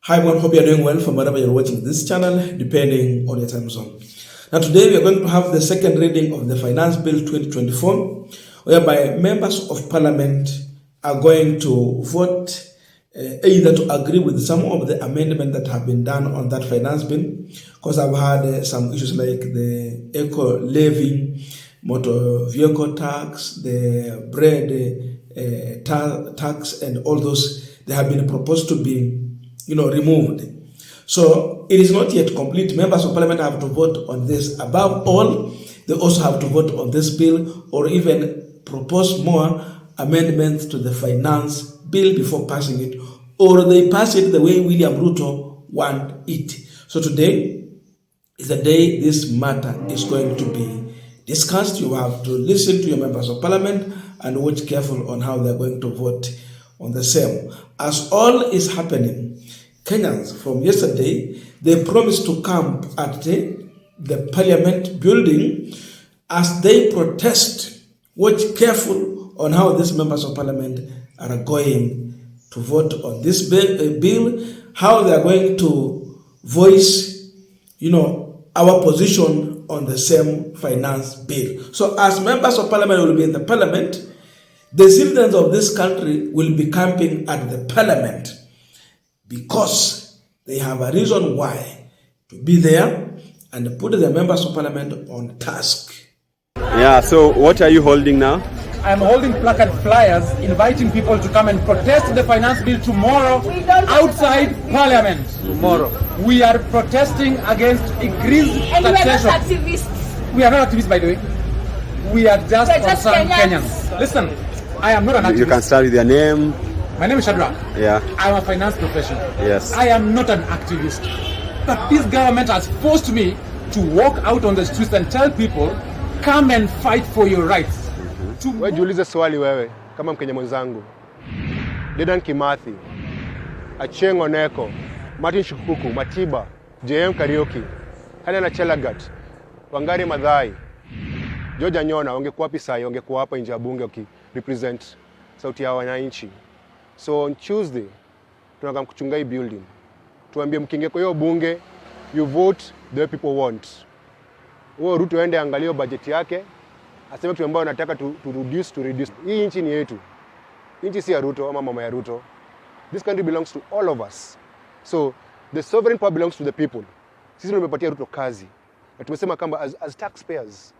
Hi everyone, hope you are doing well from wherever you're watching this channel, depending on your time zone. Now today we are going to have the second reading of the Finance Bill 2024, whereby members of parliament are going to vote either to agree with some of the amendments that have been done on that finance bill, because I've had some issues like the eco levy, motor vehicle tax, the bread tax, and all those. They have been proposed to be removed. So it is not yet complete. Members of parliament have to vote on this. Above all, they also have to vote on this bill or even propose more amendments to the finance bill before passing it, or they pass it the way William Ruto want it. So today is the day this matter is going to be discussed. You have to listen to your members of parliament and watch careful on how they're going to vote on the same. As all is happening, Kenyans from yesterday, they promised to camp at the parliament building as they protest. Watch careful on how these members of parliament are going to vote on this bill, how they are going to voice, our position on the same finance bill. So as members of parliament will be in the parliament, the citizens of this country will be camping at the parliament, because they have a reason why to be there and put the members of parliament on task. Yeah, so what are you holding now? I'm holding placard flyers inviting people to come and protest the finance bill tomorrow outside parliament. Tomorrow. We are protesting against increased taxation. And we are not activists. We are not activists, by the way. We are just concerned Kenyans. Listen, I am not an activist. You can start with your name. My name is Stureh. Yeah. I'm a finance professional. Yes. I am not an activist. But this government has forced me to walk out on the streets and tell people, come and fight for your rights. Wewe jiulize swali wewe, kama Mkenya mwenzangu. Dedan Kimathi, Achieng' Oneko, Martin Shukuku, Matiba, JM Kariuki, Hana Chelagat, Wangari Maathai, George Anyona, wangekuwa wapi sasa? Wangekuwa hapa nje ya bunge represent sauti ya wananchi. So on Tuesday, tunataka kuchunga hii building. Tuambie mkinge kwa hiyo bunge, you vote the way people want. Ruto aende angalie budget yake, aseme kitu ambayo anataka to reduce. Hii nchi ni yetu. Nchi si ya Ruto ama mama ya Ruto. This country belongs to all of us. So the sovereign power belongs to the people. Sisi tumepatia Ruto kazi. Na tumesema kama as taxpayers,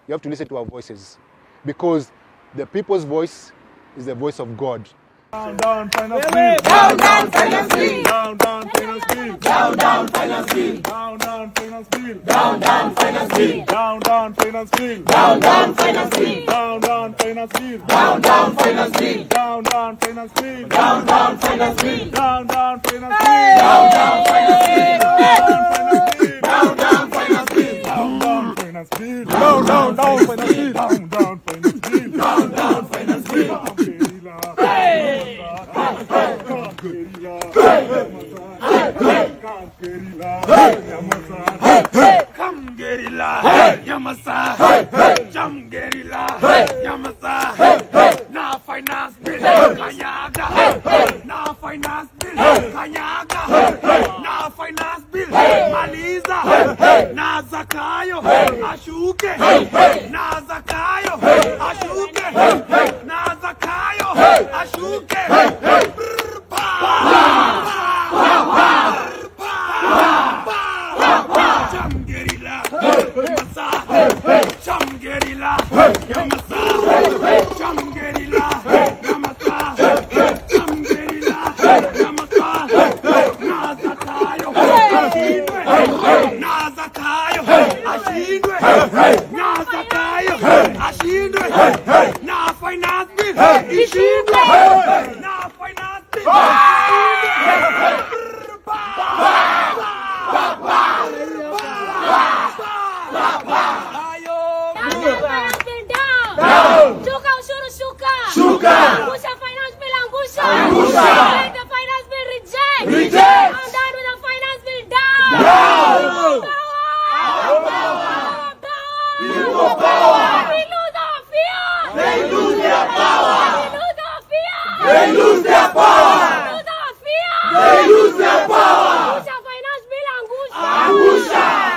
you have to listen to our voices, because the people's voice is the voice of God. Down finance bill. Down finance bill. Down finance bill. Down finance bill. Down finance bill. Down finance bill. Down finance bill. Down finance bill. Down finance bill. Down finance bill. Down finance bill. Down finance bill. Down finance bill. Down finance bill. Down finance bill. Down finance bill. Down finance bill. Down finance bill. Down finance bill. Come guerrilla, Yamasa, jump guerrilla, Yamasa, na finance bill, Kanyaga, na finance bill, Kanyaga, na finance bill, Maliza, na Zakayo, Ashuke, na Zakayo, Ashuke, na Zakayo, Ashuke. Nazakayo, Angusha finance bill, angusha.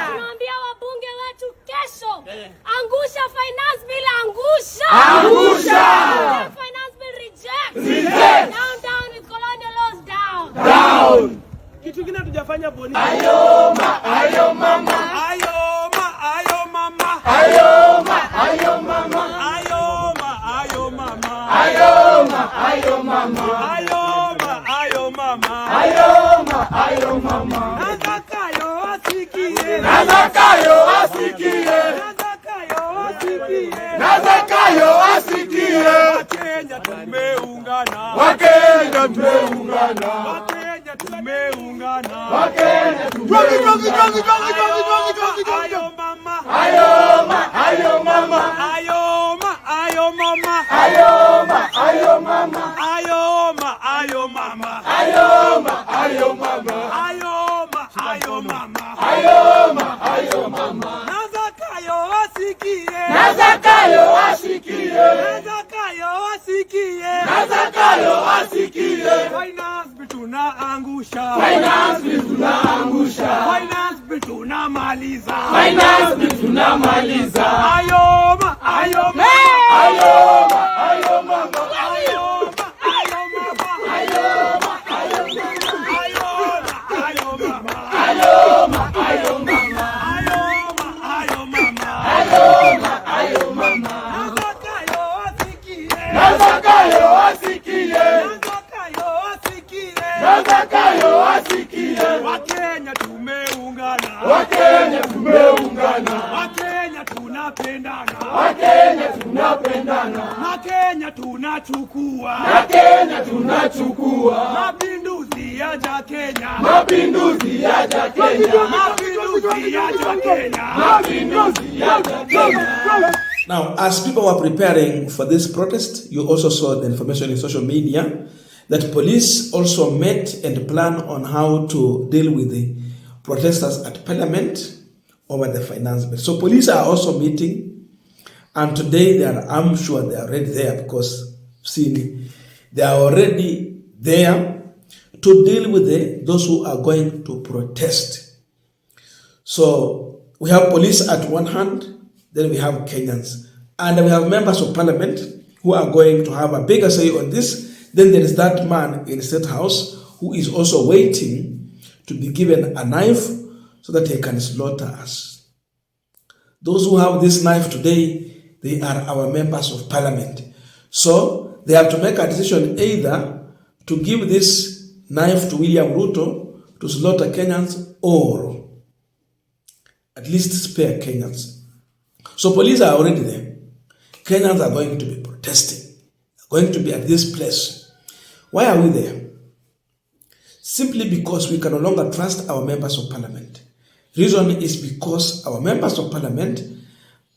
Tunaambia wabunge wetu kesho. Angusha finance bill, angusha. Finance bill reject. Down with colonial laws, down. Kitu kingine tujafanya boni. Ayo mama. Nazakayo asikie. Wakenya tumeungana. Nazakayo asikie. Finance bill tunaangusha. Finance bill tunamaliza. Ayoma. Wakenya tumeungana. Wakenya tunapendana. Wakenya tunachukua. Mapinduzi yaja Kenya. Now, as people were preparing for this protest, you also saw the information in social media that police also met and planned on how to deal with the protesters at Parliament over the finance bill. So police are also meeting, and today I'm sure they are already there, because they are already there to deal with those who are going to protest. So we have police at one hand, then we have Kenyans, and we have members of Parliament who are going to have a bigger say on this. Then there is that man in Statehouse who is also waiting to be given a knife so that he can slaughter us. Those who have this knife today, they are our members of Parliament. So they have to make a decision either to give this knife to William Ruto to slaughter Kenyans, or at least spare Kenyans. So police are already there. Kenyans are going to be protesting, going to be at this place. Why are we there? Simply because we can no longer trust our members of Parliament. Reason is because our members of Parliament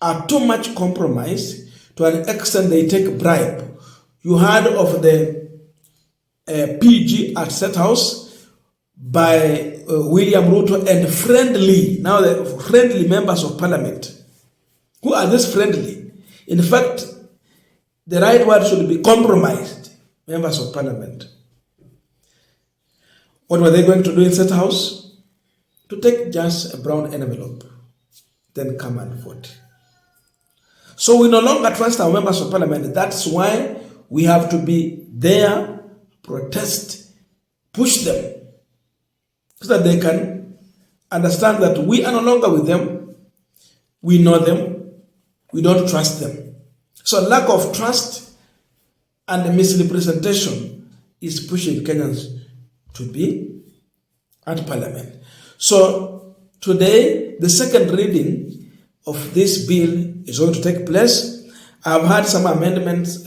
are too much compromised to an extent they take bribe. You heard of the PG at Statehouse by William Ruto and the friendly members of Parliament. Who are these friendly? In fact, the right word should be compromised members of Parliament. What were they going to do in Statehouse? To take just a brown envelope, then come and vote. So we no longer trust our members of Parliament. That's why we have to be there, protest, push them, so that they can understand that we are no longer with them. We know them. We don't trust them. So lack of trust and misrepresentation is pushing Kenyans to be at Parliament. So today, the second reading of this bill is going to take place. I've had some amendments.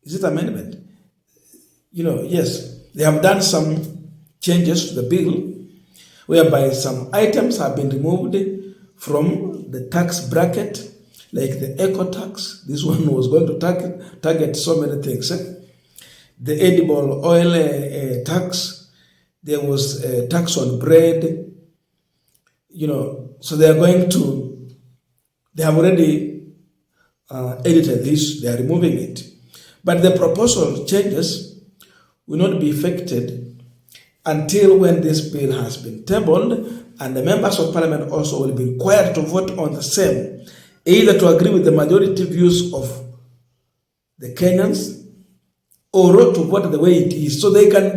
Is it amendment? Yes, they have done some changes to the bill, whereby some items have been removed from the tax bracket, like the eco tax. This one was going to target so many things. The edible oil tax. There was a tax on bread. So they have already edited this. They are removing it. But the proposal changes will not be affected until when this bill has been tabled, and the members of parliament also will be required to vote on the same, either to agree with the majority views of the Kenyans or to vote the way it is. So they can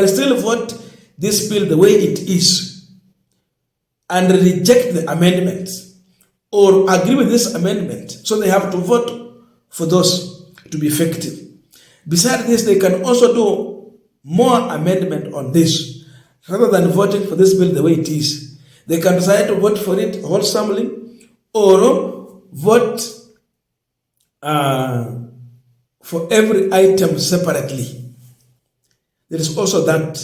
still vote this bill the way it is and reject the amendments or agree with this amendment. So they have to vote for those to be effective. Besides this, they can also do more amendment on this. Rather than voting for this bill the way it is, they can decide to vote for it wholesomely or vote for every item separately. There is also that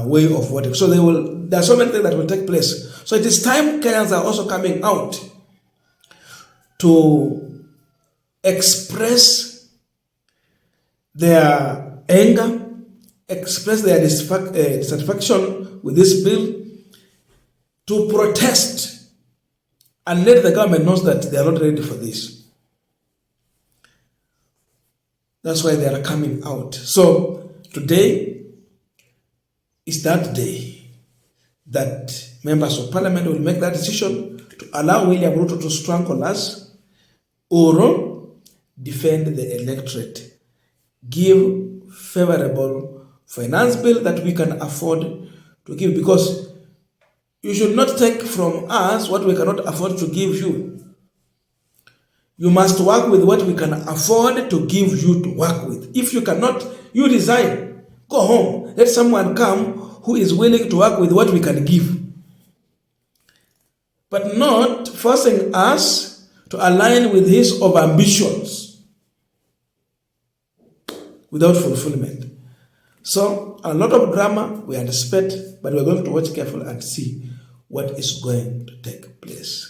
way of voting. So there are so many things that will take place. So it is time Kenyans are also coming out to express their anger, express their dissatisfaction with this bill, to protest and let the government know that they are not ready for this. That's why they are coming out. So today is that day that members of parliament will make that decision to allow William Ruto to strangle us or defend the electorate, give favorable finance bill that we can afford to give, because you should not take from us what we cannot afford to give you. You must work with what we can afford to give you to work with. If you cannot, you resign. Go home. Let someone come who is willing to work with what we can give. But not forcing us to align with his of ambitions without fulfillment. So a lot of drama we anticipate, but we're going to watch carefully and see what is going to take place.